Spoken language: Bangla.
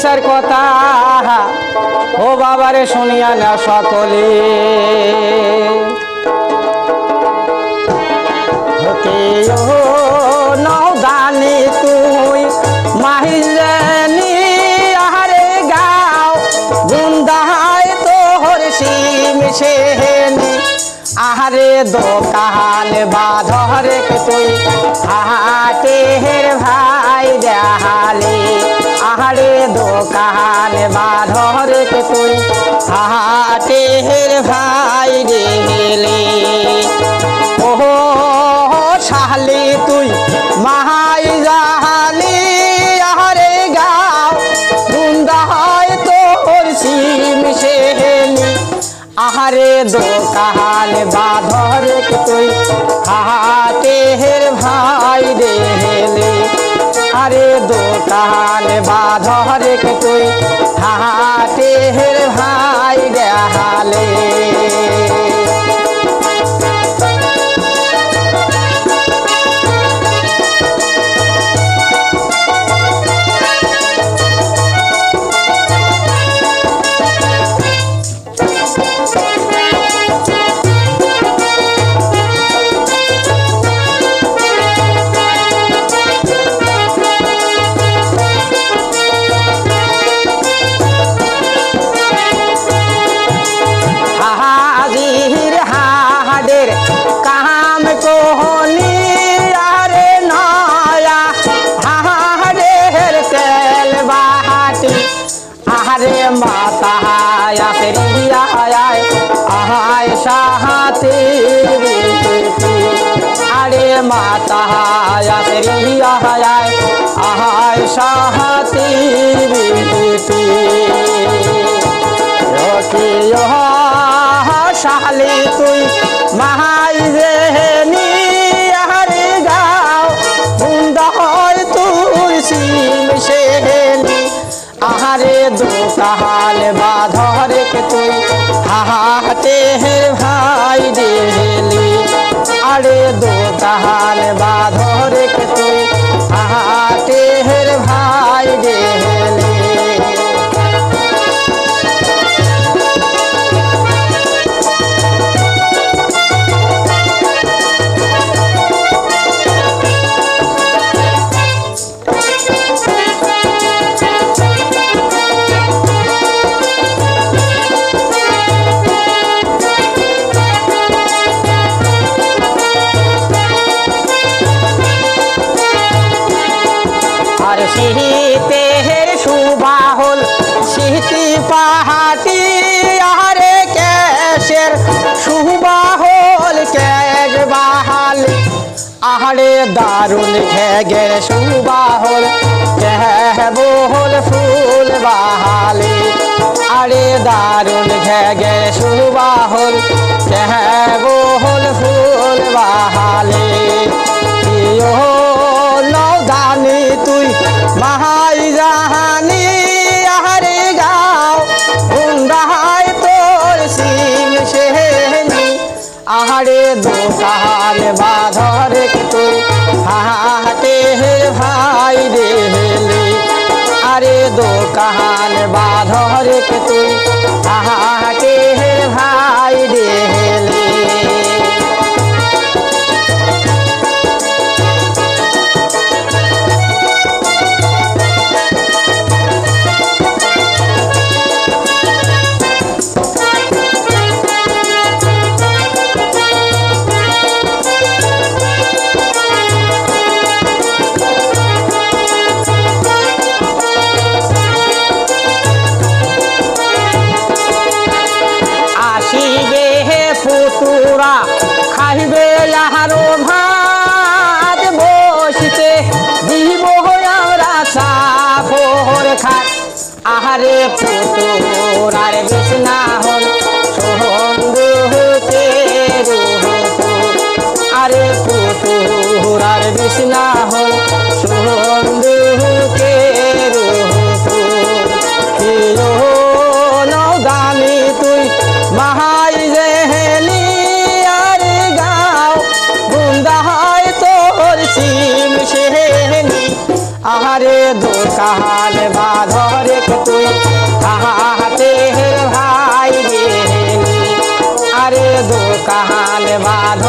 বিষয়ের কথা ও বাবারে শুনিয়া না সকলে নৌদানি তুই মাহিজানি আহারে গাও গুন্দায় তোর সিম সেনি আহারে দোকান বাধরে তুই হাটের ভাই দেহালি আহারে দোকান বাধরে তুই হাটের ভাই রেলি ও শালি তুই মাহাই জাহানি আহারে গাও গুন্দা হয় তোর সিম সেনি আহারে দোকান বাধরে তুই হাটের ভাই রেলি আরে দোকান বাধরে তুই হাটের ভাই দেহালে কাম কোহনি আরে নয়া হাড়ের তেল বাহাটি আহারে মাতা রিয়া আহায় সাহাতি আরে মাতা রিয়া আহায় সাহাতি শালি তুই মাহাই জেনি আহারে গাও গুন্দা হয় তোর সিম সেনি আহারে দোকান বাধরে তুই হাটের ভাই দেলি আরে দোকান বাধরে তুই হাটের ভাই দেলি শীতের সুবাহল শীতি পাহাটি আহারে কেশের সুবাহল কেশ বাহালি আহারে দারুণ ঘেগের সুবাহল কেবল ফুল বাহালি আরে দারুণ ঘেগের সুবাহল কেবল ফুল বাহালি নৌদানি তুই মাহাই জাহানি আহারে গাও গুন্দায় তোর সিম সেনি আহারে দোকান বাধরে তুই হাটের ভাই রেলি আরে দোকান বাধরে তুই হাটের ভাই রেলি আহারে দোকান বাঁধরে তুই হাতে ভাই রে আরে দোকান বাঁধ